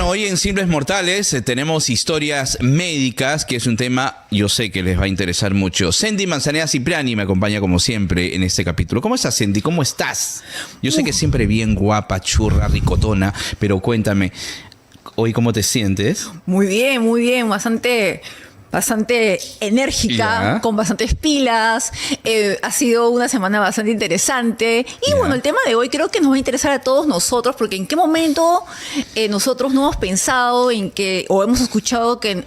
Bueno, hoy en Simples Mortales tenemos historias médicas, que es un tema, yo sé que les va a interesar mucho. Sendy Manzanera Cipriani me acompaña como siempre en este capítulo. ¿Cómo estás, Sendy? ¿Cómo estás? Yo sé que siempre bien guapa, churra, ricotona, pero cuéntame, ¿hoy cómo te sientes? Muy bien, bastante enérgica, con bastantes pilas. Ha sido una semana bastante interesante. Y bueno, el tema de hoy creo que nos va a interesar a todos nosotros, porque en qué momento nosotros no hemos pensado en que, o hemos escuchado que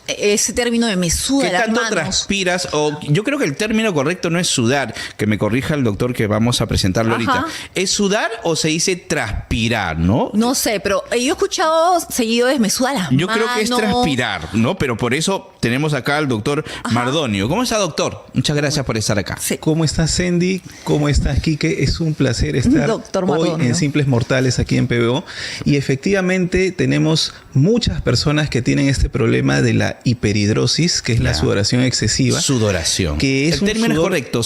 ese término de me suda las manos. ¿Qué tanto transpiras? O yo creo que el término correcto no es sudar, que me corrija el doctor que vamos a presentarlo ahorita. ¿Es sudar o se dice transpirar, no? No sé, pero yo he escuchado seguido de me suda las manos. Yo creo que es transpirar, ¿no? Pero por eso tenemos acá al doctor Mardonio. ¿Cómo está, doctor? Muchas gracias por estar acá. Sí. ¿Cómo estás, Sendy? ¿Cómo estás, Quique? Es un placer estar hoy en Simples Mortales aquí en PBO. Y efectivamente tenemos muchas personas que tienen este problema de la hiperhidrosis, que es la sudoración excesiva. Sudoración. Que es el término es correcto.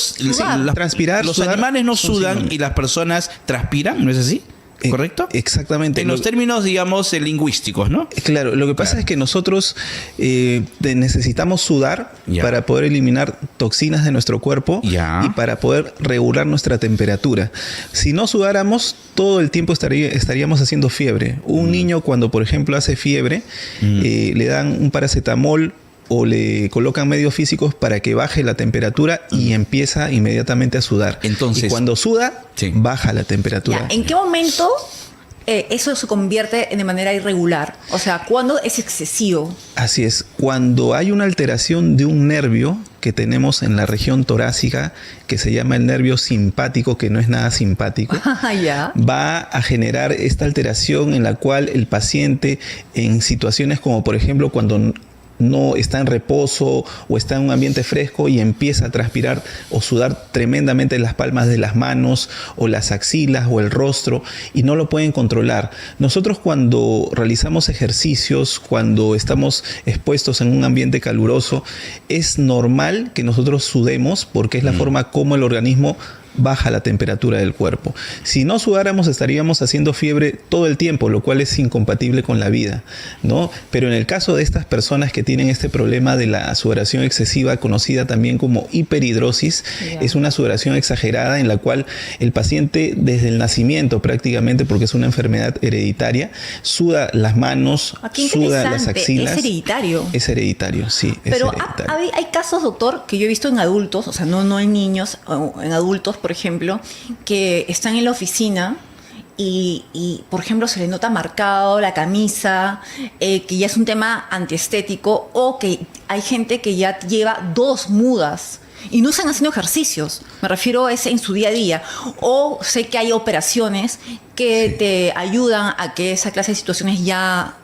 Transpirar. Los animales no sudan y las personas transpiran, ¿no es así? ¿Correcto? Exactamente. En los términos, digamos, lingüísticos, ¿no? Claro, lo que pasa es que nosotros necesitamos sudar para poder eliminar toxinas de nuestro cuerpo y para poder regular nuestra temperatura. Si no sudáramos, todo el tiempo estaríamos haciendo fiebre. Un niño cuando, por ejemplo, hace fiebre, le dan un paracetamol o le colocan medios físicos para que baje la temperatura y empieza inmediatamente a sudar. Entonces, y cuando suda, baja la temperatura. ¿En qué momento eso se convierte de manera irregular? O sea, ¿cuándo es excesivo? Así es. Cuando hay una alteración de un nervio que tenemos en la región torácica, que se llama el nervio simpático, que no es nada simpático, va a generar esta alteración en la cual el paciente, en situaciones como por ejemplo cuando no está en reposo o está en un ambiente fresco y empieza a transpirar o sudar tremendamente en las palmas de las manos o las axilas o el rostro y no lo pueden controlar. Nosotros cuando realizamos ejercicios, cuando estamos expuestos en un ambiente caluroso, es normal que nosotros sudemos porque es la forma como el organismo baja la temperatura del cuerpo. Si no sudáramos estaríamos haciendo fiebre todo el tiempo, lo cual es incompatible con la vida, ¿no? Pero en el caso de estas personas que tienen este problema de la sudoración excesiva, conocida también como hiperhidrosis, es una sudoración exagerada en la cual el paciente desde el nacimiento prácticamente, porque es una enfermedad hereditaria, suda las manos, suda las axilas. ¿Es hereditario? Es hereditario, sí. Pero hay casos, doctor, que yo he visto en adultos, o sea, no en niños, en adultos, por ejemplo, que están en la oficina y por ejemplo, se le nota marcado la camisa, que ya es un tema antiestético, o que hay gente que ya lleva 2 mudas y no están haciendo ejercicios. Me refiero a ese en su día a día. O sé que hay operaciones que te ayudan a que esa clase de situaciones ya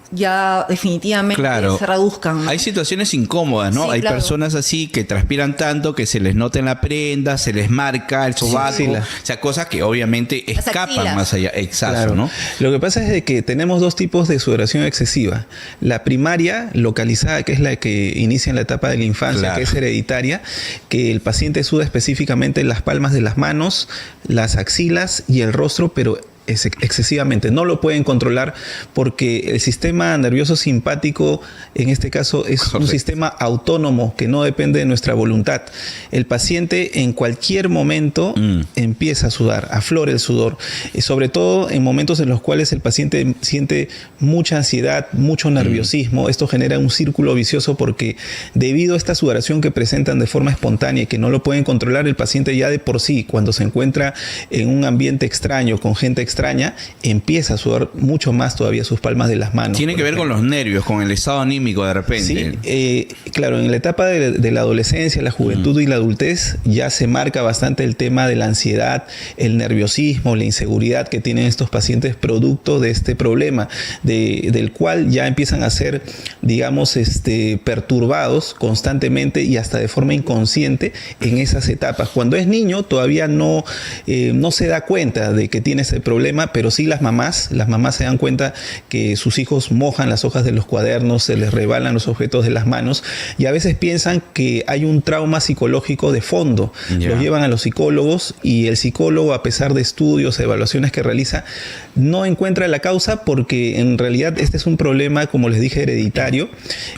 definitivamente se reduzcan, ¿no? Hay situaciones incómodas, ¿no? Hay personas así que transpiran tanto que se les nota en la prenda, se les marca el sobaco, o sea, cosas que obviamente escapan más allá. Exacto, ¿no? Lo que pasa es de que tenemos 2 tipos de sudoración excesiva. La primaria, localizada, que es la que inicia en la etapa de la infancia, que es hereditaria, que el paciente suda específicamente en las palmas de las manos, las axilas y el rostro, pero excesivamente. No lo pueden controlar porque el sistema nervioso simpático, en este caso, es un sistema autónomo que no depende de nuestra voluntad. El paciente en cualquier momento empieza a sudar, aflora el sudor, sobre todo en momentos en los cuales el paciente siente mucha ansiedad, mucho nerviosismo. Esto genera un círculo vicioso porque debido a esta sudoración que presentan de forma espontánea y que no lo pueden controlar, el paciente ya de por sí, cuando se encuentra en un ambiente extraño, con gente extraña, empieza a sudar mucho más todavía sus palmas de las manos. Tiene que ver con los nervios, con el estado anímico de repente. Sí, claro, en la etapa de la adolescencia, la juventud y la adultez ya se marca bastante el tema de la ansiedad, el nerviosismo, la inseguridad que tienen estos pacientes producto de este problema, del cual ya empiezan a ser, digamos, perturbados constantemente y hasta de forma inconsciente en esas etapas. Cuando es niño todavía no se da cuenta de que tiene ese problema problema, pero sí las mamás se dan cuenta que sus hijos mojan las hojas de los cuadernos, se les rebalan los objetos de las manos y a veces piensan que hay un trauma psicológico de fondo. Los llevan a los psicólogos y el psicólogo, a pesar de estudios, evaluaciones que realiza, no encuentra la causa porque en realidad este es un problema, como les dije, hereditario,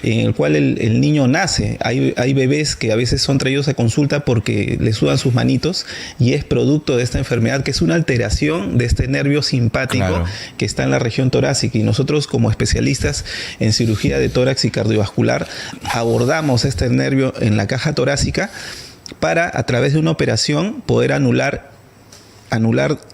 en el cual el niño nace. Hay bebés que a veces son traídos a consulta porque les sudan sus manitos y es producto de esta enfermedad, que es una alteración de este nervio simpático que está en la región torácica. Y nosotros, como especialistas en cirugía de tórax y cardiovascular, abordamos este nervio en la caja torácica para, a través de una operación, poder anular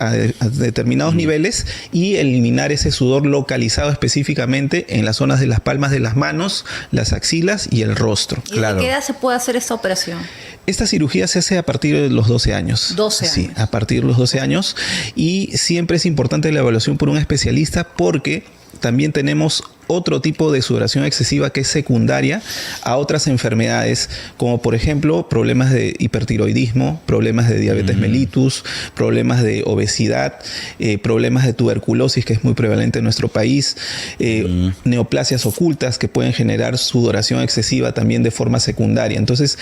a determinados niveles y eliminar ese sudor localizado específicamente en las zonas de las palmas de las manos, las axilas y el rostro. ¿Y de qué edad se puede hacer esta operación? Esta cirugía se hace a partir de los 12 años. 12 años. Sí, a partir de los 12 años. Y siempre es importante la evaluación por un especialista porque también tenemos otro tipo de sudoración excesiva que es secundaria a otras enfermedades, como por ejemplo problemas de hipertiroidismo, problemas de diabetes mellitus, problemas de obesidad, problemas de tuberculosis, que es muy prevalente en nuestro país, neoplasias ocultas que pueden generar sudoración excesiva también de forma secundaria. Entonces,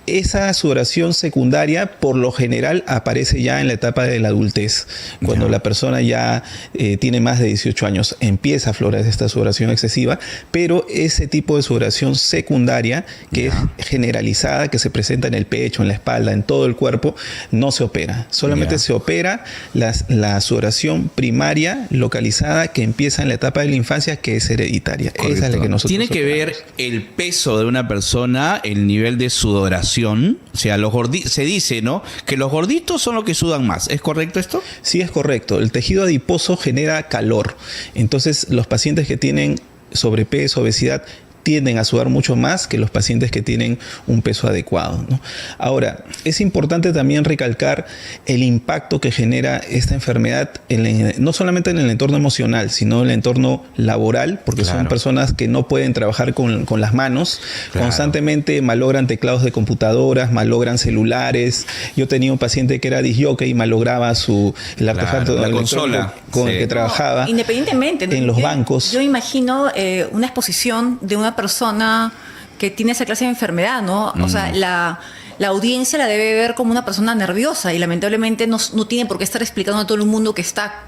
esa sudoración secundaria por lo general aparece ya en la etapa de la adultez. Cuando la persona ya tiene más de 18 años empieza a aflorar esta sudoración excesiva, pero ese tipo de sudoración secundaria que es generalizada, que se presenta en el pecho, en la espalda, en todo el cuerpo, no se opera. Solamente se opera la sudoración primaria localizada que empieza en la etapa de la infancia, que es hereditaria. Correcto. Esa es la que nosotros Tiene que ver el peso de una persona, el nivel de sudoración. O sea, se dice, ¿no?, que los gorditos son los que sudan más. ¿Es correcto esto? Sí, es correcto. El tejido adiposo genera calor. Entonces, los pacientes que tienen sobrepeso, obesidad, tienden a sudar mucho más que los pacientes que tienen un peso adecuado, ¿no? Ahora, es importante también recalcar el impacto que genera esta enfermedad no solamente en el entorno emocional, sino en el entorno laboral, porque son personas que no pueden trabajar con las manos, constantemente malogran teclados de computadoras, malogran celulares. Yo tenía un paciente que era disjockey y malograba el artefacto la consola con el que trabajaba. Independientemente en los bancos. Yo imagino una exposición de una persona que tiene esa clase de enfermedad, ¿no? O sea, la audiencia la debe ver como una persona nerviosa y lamentablemente no tiene por qué estar explicando a todo el mundo que está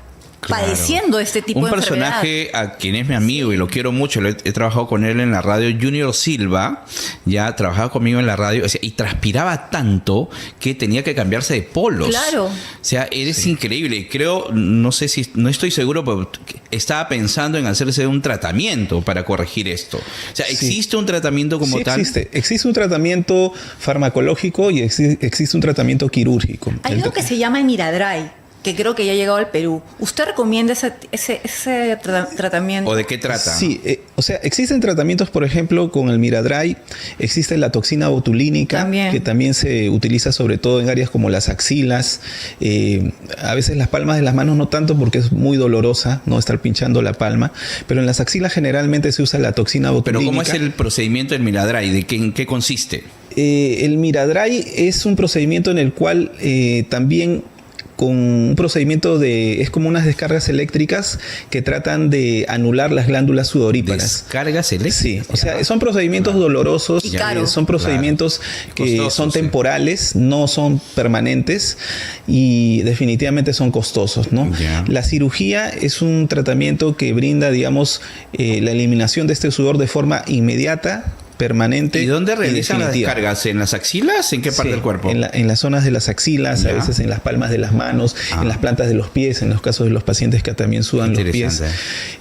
padeciendo este tipo de enfermedad. Un personaje a quien es mi amigo y lo quiero mucho, he trabajado con él en la radio, Junior Silva, ya trabajaba conmigo en la radio, o sea, y transpiraba tanto que tenía que cambiarse de polos. Claro. O sea, eres increíble. Creo, no estoy seguro, pero estaba pensando en hacerse un tratamiento para corregir esto. O sea, ¿existe un tratamiento como tal? Existe un tratamiento farmacológico y existe un tratamiento quirúrgico. Hay uno que se llama Miradray, que creo que ya ha llegado al Perú. ¿Usted recomienda ese tratamiento? ¿O de qué trata? Sí, o sea, existen tratamientos, por ejemplo, con el Miradray, existe la toxina botulínica, que también se utiliza sobre todo en áreas como las axilas, a veces las palmas de las manos no tanto porque es muy dolorosa, no estar pinchando la palma, pero en las axilas generalmente se usa la toxina botulínica. ¿Pero cómo es el procedimiento del Miradray? ¿En qué consiste? El Miradray es un procedimiento en el cual también con un procedimiento es como unas descargas eléctricas que tratan de anular las glándulas sudoríparas. ¿Descargas eléctricas? Sí, o sea, son procedimientos dolorosos, son procedimientos que son temporales, no son permanentes y definitivamente son costosos, ¿no? La cirugía es un tratamiento que brinda, digamos, la eliminación de este sudor de forma inmediata, permanente. ¿Y dónde realizan las descargas? ¿En las axilas? ¿En qué parte del cuerpo? En las zonas de las axilas, a veces en las palmas de las manos, en las plantas de los pies, en los casos de los pacientes que también sudan los pies.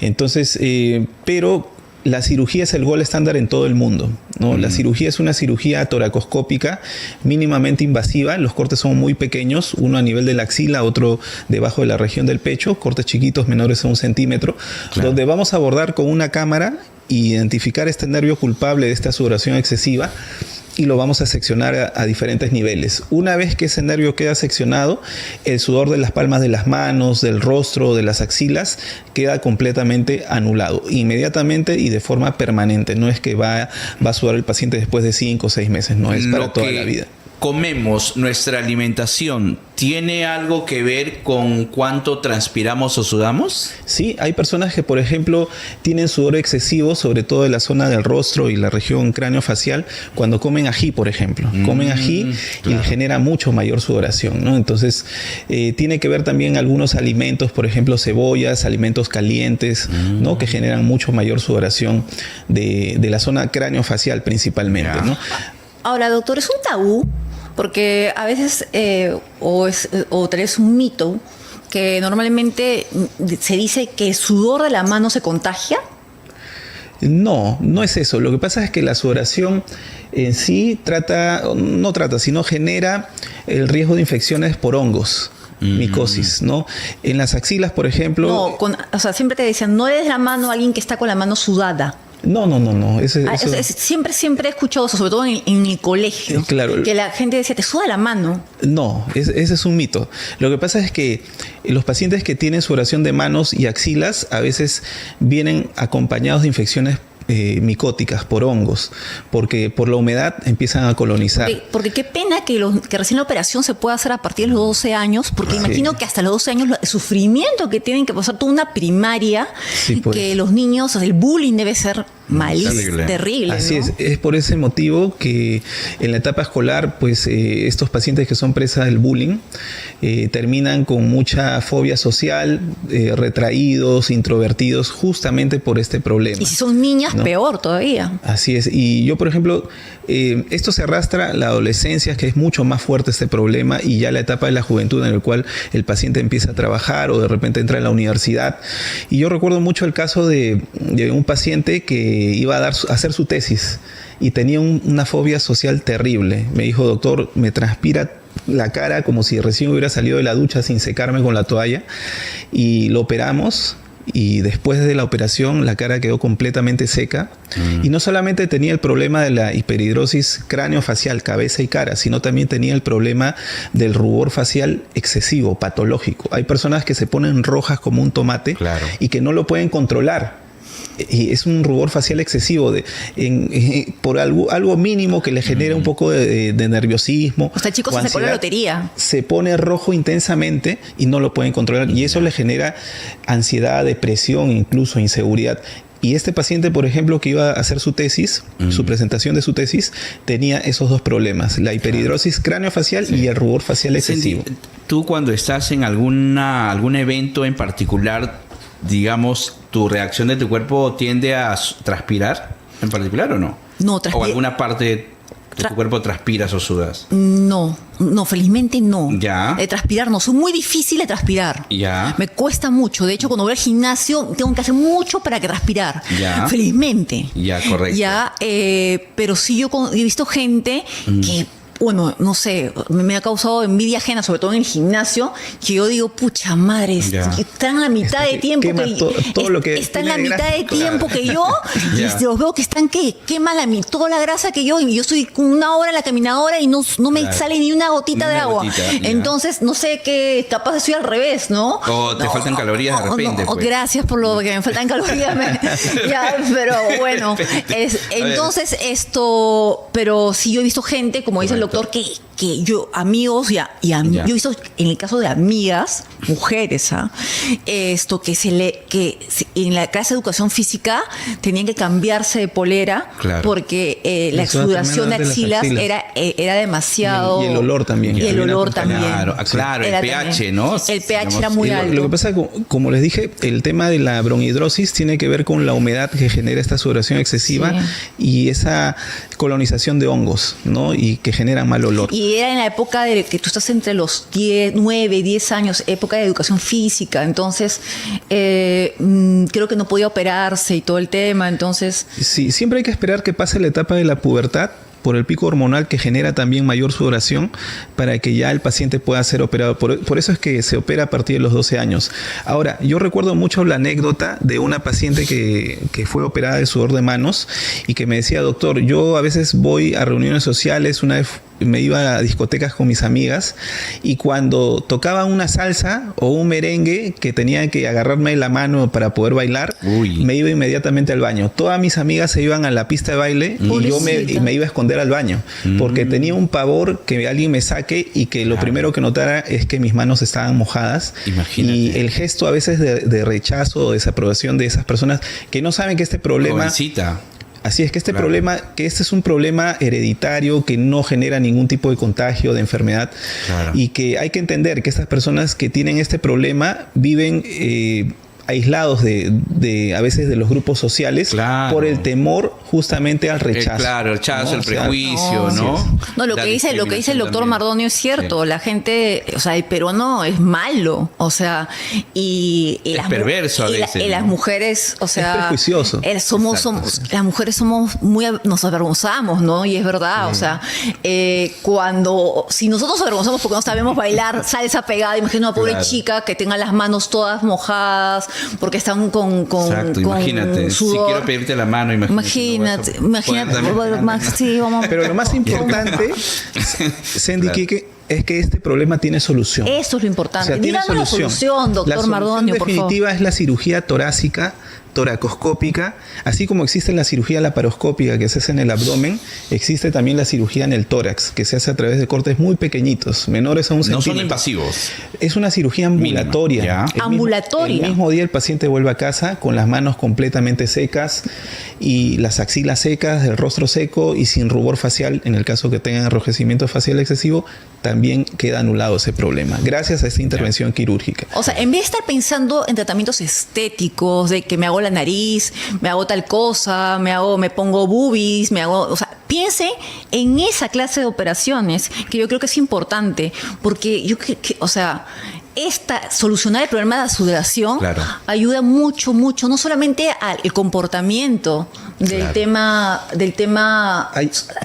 Entonces, pero la cirugía es el gold estándar en todo el mundo, ¿no? La cirugía es una cirugía toracoscópica mínimamente invasiva. Los cortes son muy pequeños, uno a nivel de la axila, otro debajo de la región del pecho, cortes chiquitos menores a 1 centímetro, donde vamos a abordar con una cámara identificar este nervio culpable de esta sudoración excesiva y lo vamos a seccionar a diferentes niveles. Una vez que ese nervio queda seccionado, el sudor de las palmas de las manos, del rostro, de las axilas, queda completamente anulado, inmediatamente y de forma permanente. No es que va a sudar el paciente después de 5 o 6 meses, no es para toda la vida. comemos, nuestra alimentación, ¿tiene algo que ver con cuánto transpiramos o sudamos? Sí, hay personas que, por ejemplo, tienen sudor excesivo, sobre todo en la zona del rostro y la región craneofacial, cuando comen ají, por ejemplo. Comen ají y les genera mucho mayor sudoración, ¿no? Entonces, tiene que ver también algunos alimentos, por ejemplo, cebollas, alimentos calientes, ¿no? Que generan mucho mayor sudoración de la zona craneofacial principalmente, ¿no? Ahora, doctor, ¿es un tabú? Porque a veces, o tal vez un mito, que normalmente se dice que el sudor de la mano se contagia. No, no es eso. Lo que pasa es que la sudoración en sí sino genera el riesgo de infecciones por hongos. Micosis, ¿no? En las axilas, por ejemplo... No, o sea, siempre te decían, no es la mano a alguien que está con la mano sudada. No. Siempre he escuchado eso, sobre todo en el colegio. Claro. Que la gente decía, ¿te suda la mano? No, ese es un mito. Lo que pasa es que los pacientes que tienen sudoración de manos y axilas a veces vienen acompañados de infecciones micóticas por hongos, porque por la humedad empiezan a colonizar. Porque qué pena que recién la operación se pueda hacer a partir de los 12 años, porque imagino que hasta los 12 años el sufrimiento que tienen que pasar toda una primaria, que los niños, o sea, el bullying debe ser malísimo, terrible. Así ¿no? es por ese motivo que en la etapa escolar, pues estos pacientes que son presas del bullying terminan con mucha fobia social, retraídos, introvertidos, justamente por este problema. Y si son niñas, ¿no? Peor todavía. Así es. Y yo, por ejemplo, esto se arrastra a la adolescencia, que es mucho más fuerte este problema, y ya la etapa de la juventud en la cual el paciente empieza a trabajar o de repente entra en la universidad. Y yo recuerdo mucho el caso de un paciente que iba a hacer su tesis y tenía una fobia social terrible. Me dijo, doctor, me transpira la cara como si recién hubiera salido de la ducha sin secarme con la toalla, y lo operamos. Y después de la operación la cara quedó completamente seca. Y no solamente tenía el problema de la hiperhidrosis craneofacial, cabeza y cara, sino también tenía el problema del rubor facial excesivo, patológico. Hay personas que se ponen rojas como un tomate, claro, y que no lo pueden controlar. Y es un rubor facial excesivo por algo mínimo que le genera un poco de nerviosismo. O sea, chicos, se sacó la lotería. Se pone rojo intensamente y no lo pueden controlar. Y eso le genera ansiedad, depresión, incluso inseguridad. Y este paciente, por ejemplo, que iba a hacer su tesis, su presentación de su tesis, tenía esos dos problemas: la hiperhidrosis craneofacial y el rubor facial excesivo. Tú, cuando estás en algún evento en particular, digamos, ¿tu reacción de tu cuerpo tiende a transpirar en particular o no? No, ¿O alguna parte de tu cuerpo transpiras o sudas? No, felizmente no. Ya. Transpirar no, soy muy difícil de transpirar. Ya. Me cuesta mucho. De hecho, cuando voy al gimnasio, tengo que hacer mucho para que transpirar. Ya. Felizmente. Ya, correcto. Ya, pero sí yo he visto gente que, bueno, no sé, me ha causado envidia ajena, sobre todo en el gimnasio, que yo digo, pucha madre, están a la mitad de tiempo están la mitad de tiempo que yo, y los veo que están queman toda la grasa que yo, y yo estoy con una hora en la caminadora y no me sale ni una gotita de agua. Entonces, no sé qué, capaz estoy al revés, ¿no? O te faltan calorías de repente. Pues. Gracias por lo que me faltan calorías. Pero bueno, entonces pero sí yo he visto gente, como dice el doctor, que yo, amigos yo he visto en el caso de amigas, mujeres, que en la clase de educación física tenían que cambiarse de polera, claro, porque la exudación de axilas era demasiado. Y el olor también. Claro, el pH, ¿no? El pH era muy alto. Lo que pasa, como les dije, el tema de la bronhidrosis tiene que ver con la humedad que genera esta sudoración excesiva, y esa colonización de hongos, ¿no? Y que generan mal olor. Y era en la época de que tú estás entre los 9, 10 años, época de educación física, entonces creo que no podía operarse y todo el tema, entonces... Sí, siempre hay que esperar que pase la etapa de la pubertad por el pico hormonal que genera también mayor sudoración para que ya el paciente pueda ser operado. Por eso es que se opera a partir de los 12 años. Ahora, yo recuerdo mucho la anécdota de una paciente que fue operada de sudor de manos y que me decía, doctor, yo a veces voy a reuniones sociales, una vez me iba a discotecas con mis amigas y cuando tocaba una salsa o un merengue que tenía que agarrarme la mano para poder bailar, me iba inmediatamente al baño. Todas mis amigas se iban a la pista de baile y yo me iba a esconder al baño porque tenía un pavor que alguien me saque y que lo primero que notara es que mis manos estaban mojadas. Imagínate. Y el gesto a veces de rechazo o desaprobación de esas personas que no saben que este problema... Jovencita. Así es que este es un problema hereditario que no genera ningún tipo de contagio, de enfermedad, y que hay que entender que estas personas que tienen este problema viven aislados a veces de los grupos sociales por el temor justamente al rechazo. El rechazo, el prejuicio, ¿no? No, lo que dice el doctor Mardonio es cierto. La gente, o sea, el peruano es malo, o sea, y es perverso a veces. Y las mujeres, o sea, es prejuicioso. Las mujeres somos nos avergonzamos, ¿no? Y es verdad, o sea, si nosotros nos avergonzamos porque no sabemos bailar salsa pegada, imagina una pobre chica que tenga las manos todas mojadas, porque están con imagínate, sudor. si quiero pedirte la mano, imagínate. Sí, vamos. Pero lo más importante, Sandy Quique, es que este problema tiene solución. Eso es lo importante. O sea, Dígame la solución, doctor Mardonio, por favor. La definitiva es la cirugía torácica, toracoscópica, así como existe la cirugía laparoscópica que se hace en el abdomen, existe también la cirugía en el tórax, que se hace a través de cortes muy pequeñitos, menores a un centímetro. No son invasivos. Es una cirugía ambulatoria. Ambulatoria. El mismo día el paciente vuelve a casa con las manos completamente secas y las axilas secas, el rostro seco y sin rubor facial. En el caso que tengan enrojecimiento facial excesivo, también queda anulado ese problema, gracias a esta intervención quirúrgica. O sea, en vez de estar pensando en tratamientos estéticos, de que me hago la nariz, me hago tal cosa, me pongo boobies, o sea, piense en esa clase de operaciones que yo creo que es importante, porque o sea, solucionar el problema de la sudoración ayuda mucho, no solamente al comportamiento del tema,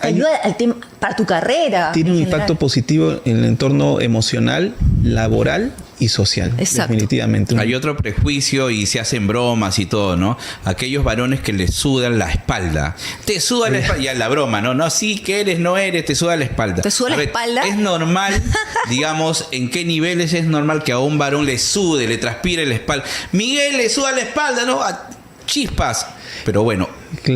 ayuda al tema para tu carrera. Tiene un impacto positivo en el entorno emocional, laboral y social. Exacto. Definitivamente. Hay otro prejuicio y se hacen bromas y todo, ¿no? Aquellos varones que les sudan la espalda. Te suda la espalda. Ya la broma, ¿no? No, sí que eres, no eres, te suda la espalda. ¿Te suda la espalda? Es normal, digamos, ¿en qué niveles es normal que a un varón le sude, le transpire la espalda? Miguel, le suda la espalda, ¿no? Chispas. Pero bueno,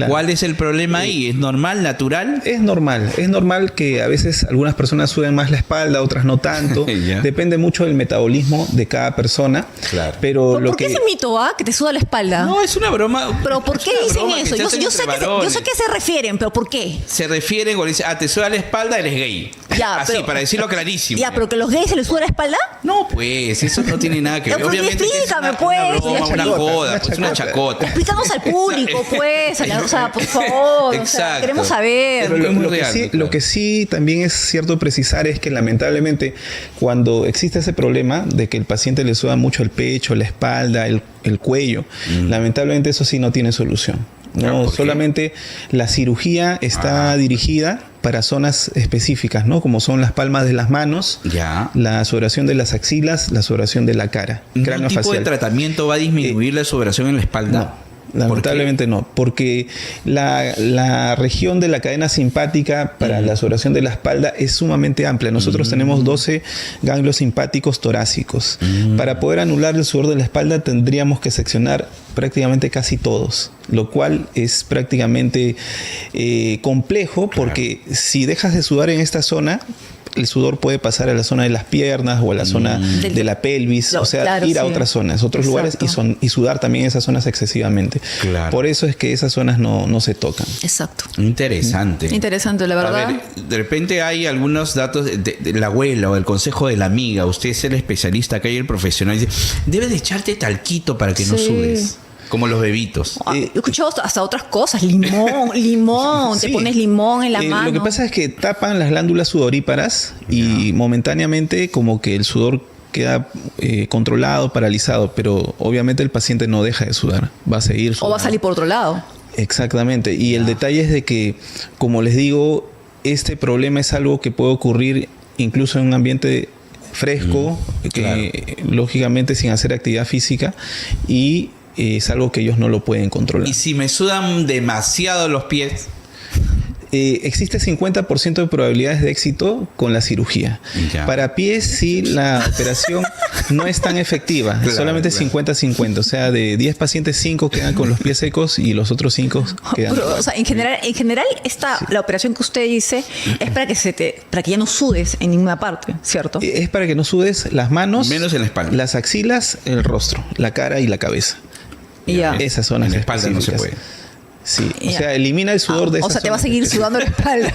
¿cuál es el problema ahí? ¿Es normal, natural? Es normal que a veces algunas personas suben más la espalda, otras no tanto. Depende mucho del metabolismo de cada persona. Claro. Pero ¿Por qué ese mito, que te suda la espalda? No, es una broma. ¿Pero por qué dicen eso? Yo sé que se refieren, pero ¿por qué? Se refieren cuando dicen, te suda la espalda, eres gay. Así, para decirlo clarísimo. ¿Pero que los gays se les suda la espalda? No, pues, eso no tiene nada que ver. Obviamente explícame, una broma, una joda, una chacota. Explícanos al público, pues, o sea, por favor. Exacto. O sea, queremos saber. Pero lo que sí también es cierto precisar es que lamentablemente cuando existe ese problema de que el paciente le suda mucho el pecho, la espalda, el cuello, lamentablemente eso sí no tiene solución. No, solamente la cirugía está dirigida para zonas específicas, ¿no? Como son las palmas de las manos, la sudoración de las axilas, la sudoración de la cara, cráneo facial. ¿Qué tipo de tratamiento va a disminuir la sudoración en la espalda? No. Lamentablemente no, porque la región de la cadena simpática para la sudoración de la espalda es sumamente amplia. Nosotros tenemos 12 ganglios simpáticos torácicos. Para poder anular el sudor de la espalda tendríamos que seccionar prácticamente casi todos, lo cual es prácticamente complejo porque si dejas de sudar en esta zona, el sudor puede pasar a la zona de las piernas o a la zona de la pelvis, o sea, ir a otras zonas, otros lugares y sudar también en esas zonas excesivamente. Por eso es que esas zonas no se tocan. Exacto. Interesante. Interesante, la verdad. A ver, de repente hay algunos datos de la abuela o del consejo de la amiga. Usted es el especialista, acá hay el profesional. Dice, debes de echarte talquito para que no sudes. Como los bebitos. He escuchado hasta otras cosas. Limón. Te pones limón en la mano. Lo que pasa es que tapan las glándulas sudoríparas y momentáneamente como que el sudor queda controlado, paralizado. Pero obviamente el paciente no deja de sudar. Va a seguir sudando. O va a salir por otro lado. Exactamente. Y el detalle es de que, como les digo, este problema es algo que puede ocurrir incluso en un ambiente fresco, lógicamente sin hacer actividad física, y es algo que ellos no lo pueden controlar. ¿Y si me sudan demasiado los pies? existe 50% de probabilidades de éxito con la cirugía. Ya. Para pies, sí, la operación no es tan efectiva, solamente 50-50. O sea, de 10 pacientes, 5 quedan con los pies secos y los otros 5 quedan. Pero, o sea, en general la operación que usted dice es para que ya no sudes en ninguna parte, ¿cierto? Es para que no sudes las manos, menos en la espalda, las axilas, el rostro, la cara y la cabeza. Ya. Esas son las en la espalda no se puede. Sí, o sea, elimina el sudor de esa O sea, te va a zona. seguir sudando la espalda.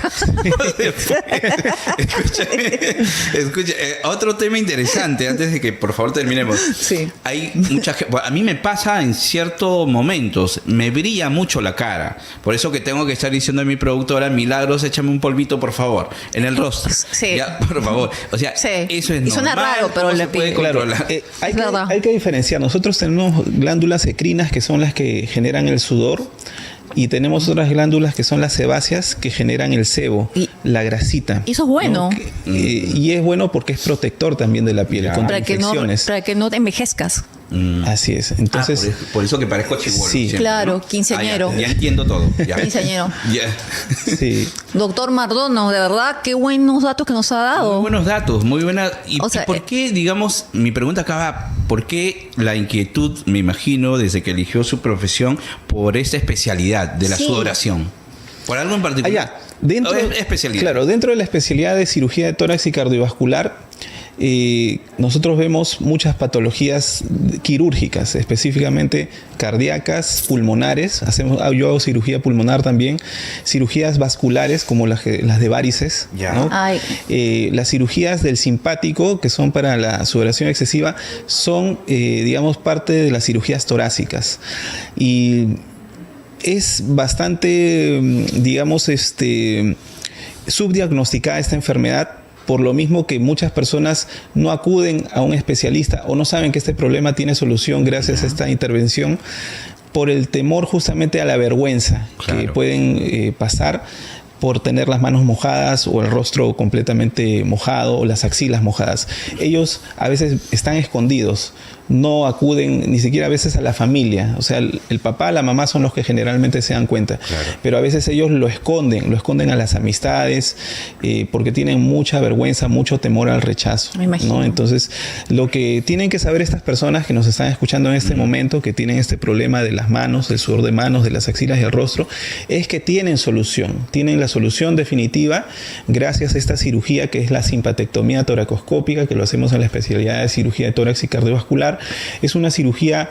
Escucha, otro tema interesante, antes de que por favor terminemos. Sí. Hay mucha gente, a mí me pasa en ciertos momentos, me brilla mucho la cara. Por eso que tengo que estar diciendo a mi productora, Milagros, échame un polvito, por favor, en el rostro. Sí. Ya, por favor. O sea, Sí. eso es Y suena normal, raro, pero no le se puede pico. controlar. Hay que diferenciar. Nosotros tenemos glándulas ecrinas, que son las que generan el sudor, y tenemos otras glándulas que son las sebáceas, que generan el sebo, la grasita. Y eso es bueno. ¿no? Y es bueno porque es protector también de la piel contra infecciones. Para que no te envejezcas. Así es. Entonces, por eso que parezco chibolo. Sí. siempre, Claro, ¿no? quinceañero. Ya entiendo todo. Ya. Quinceañero. Ya. sí. Doctor Mardono, de verdad, qué buenos datos que nos ha dado. Muy buenos datos, muy buena. O sea, ¿y por qué, digamos, mi pregunta acaba, ¿por qué la inquietud, me imagino, desde que eligió su profesión, por esta especialidad de la Sí. sudoración? ¿Por algo en particular? Allá, dentro, especialidad. Claro, dentro de la especialidad de cirugía de tórax y cardiovascular, nosotros vemos muchas patologías quirúrgicas, específicamente cardíacas, pulmonares. Yo hago cirugía pulmonar también, cirugías vasculares como las de varices, Ya. ¿no? Ay. Las cirugías del simpático, que son para la sudoración excesiva, son, digamos, parte de las cirugías torácicas. Y es bastante, digamos, subdiagnosticada esta enfermedad, por lo mismo que muchas personas no acuden a un especialista o no saben que este problema tiene solución gracias a esta intervención, por el temor justamente a la vergüenza que pueden pasar por tener las manos mojadas o el rostro completamente mojado o las axilas mojadas. Ellos a veces están escondidos, no acuden ni siquiera a veces a la familia. O sea, el papá, la mamá son los que generalmente se dan cuenta. Claro. Pero a veces ellos lo esconden a las amistades porque tienen mucha vergüenza, mucho temor al rechazo. Me imagino. ¿No? Entonces, lo que tienen que saber estas personas que nos están escuchando en este momento, que tienen este problema de las manos, del sudor de manos, de las axilas y el rostro, es que tienen solución. Tienen la solución definitiva gracias a esta cirugía que es la simpatectomía toracoscópica, que lo hacemos en la especialidad de cirugía de tórax y cardiovascular. Es una cirugía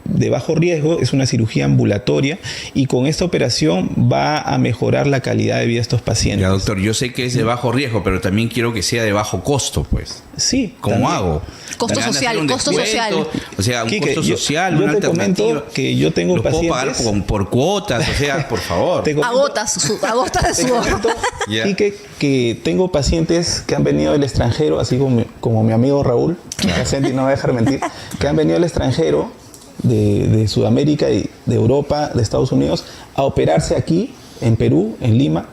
de bajo riesgo, es una cirugía ambulatoria y con esta operación va a mejorar la calidad de vida de estos pacientes. Ya, doctor, yo sé que es de bajo riesgo, pero también quiero que sea de bajo costo, pues. Sí. ¿Cómo también. hago? Costo social, costo social. O sea, un Quique, costo social, yo una te comento alternativa. que yo tengo ¿Lo pacientes... puedo pagar por cuotas? O sea, por favor. A gotas de Te sudor. comento, Yeah. Quique, que tengo pacientes que han venido del extranjero, así como mi amigo Raúl, que Sandy no va a dejar mentir, que han venido del extranjero, de Sudamérica y de Europa, de Estados Unidos, a operarse aquí, en Perú, en Lima,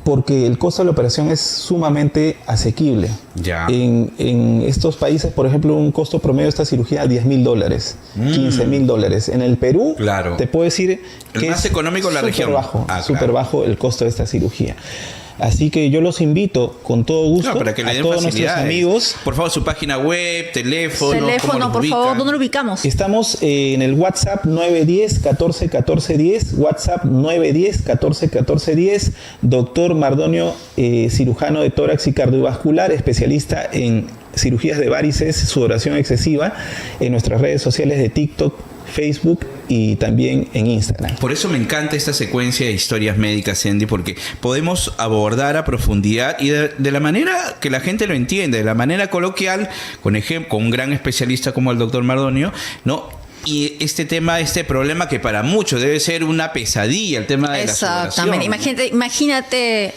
porque el costo de la operación es sumamente asequible. Ya. En estos países, por ejemplo, un costo promedio de esta cirugía $10,000, $15,000. En el Perú, Claro. te puedo decir que El más económico de la región. bajo, Ah, súper claro. bajo el costo de esta cirugía. Así que yo los invito con todo gusto No, para que le a den todos nuestros facilidades. amigos. Por favor, su página web, teléfono. ¿cómo Teléfono, los por ubican? favor, ¿dónde lo ubicamos? Estamos en el WhatsApp 910-14-14-10, WhatsApp 910-14-14-10, doctor Mardonio, cirujano de tórax y cardiovascular, especialista en cirugías de varices, sudoración excesiva, en nuestras redes sociales de TikTok, Facebook y también en Instagram. Por eso me encanta esta secuencia de historias médicas, Sandy, porque podemos abordar a profundidad y de la manera que la gente lo entiende, de la manera coloquial, con un gran especialista como el doctor Mardonio, ¿no? Y este problema que para muchos debe ser una pesadilla, el tema de la sudoración. Exactamente. Imagínate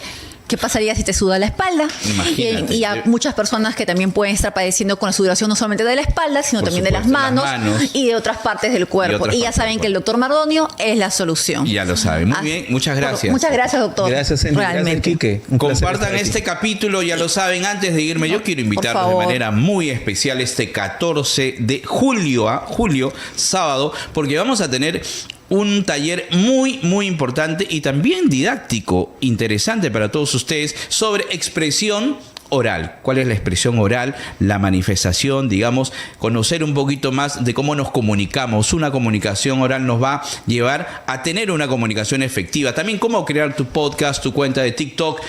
qué pasaría si te suda la espalda. Imagínate. Y a muchas personas que también pueden estar padeciendo con la sudoración no solamente de la espalda, sino Por también de las supuesto, las manos manos. y de otras partes del cuerpo. otras Y ya partes saben del que el doctor Mardonio es la solución. Ya lo saben. Muy Ah, bien, muchas gracias. Muchas gracias, doctor. Gracias, Sandy. Realmente. Gracias, Quique. Un placer Compartan estar aquí. este capítulo, ya lo saben. Antes de irme, yo quiero invitarlos de favor. manera muy especial este 14 de julio, sábado, porque vamos a tener un taller muy, muy importante y también didáctico, interesante para todos ustedes, sobre expresión oral. ¿Cuál es la expresión oral? La manifestación, digamos, conocer un poquito más de cómo nos comunicamos. Una comunicación oral nos va a llevar a tener una comunicación efectiva. También cómo crear tu podcast, tu cuenta de TikTok,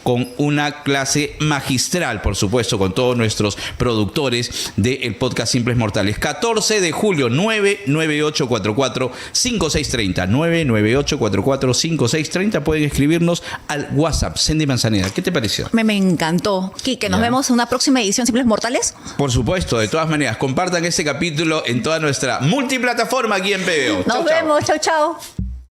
con una clase magistral, por supuesto, con todos nuestros productores del podcast Simples Mortales. 14 de julio, 998445630. 998445630. Pueden escribirnos al WhatsApp. Sandy Manzaneda, ¿qué te pareció? Me encantó. Quique, ¿nos vemos en una próxima edición Simples Mortales? Por supuesto, de todas maneras, compartan este capítulo en toda nuestra multiplataforma aquí en PBO. Nos vemos, chau, chau.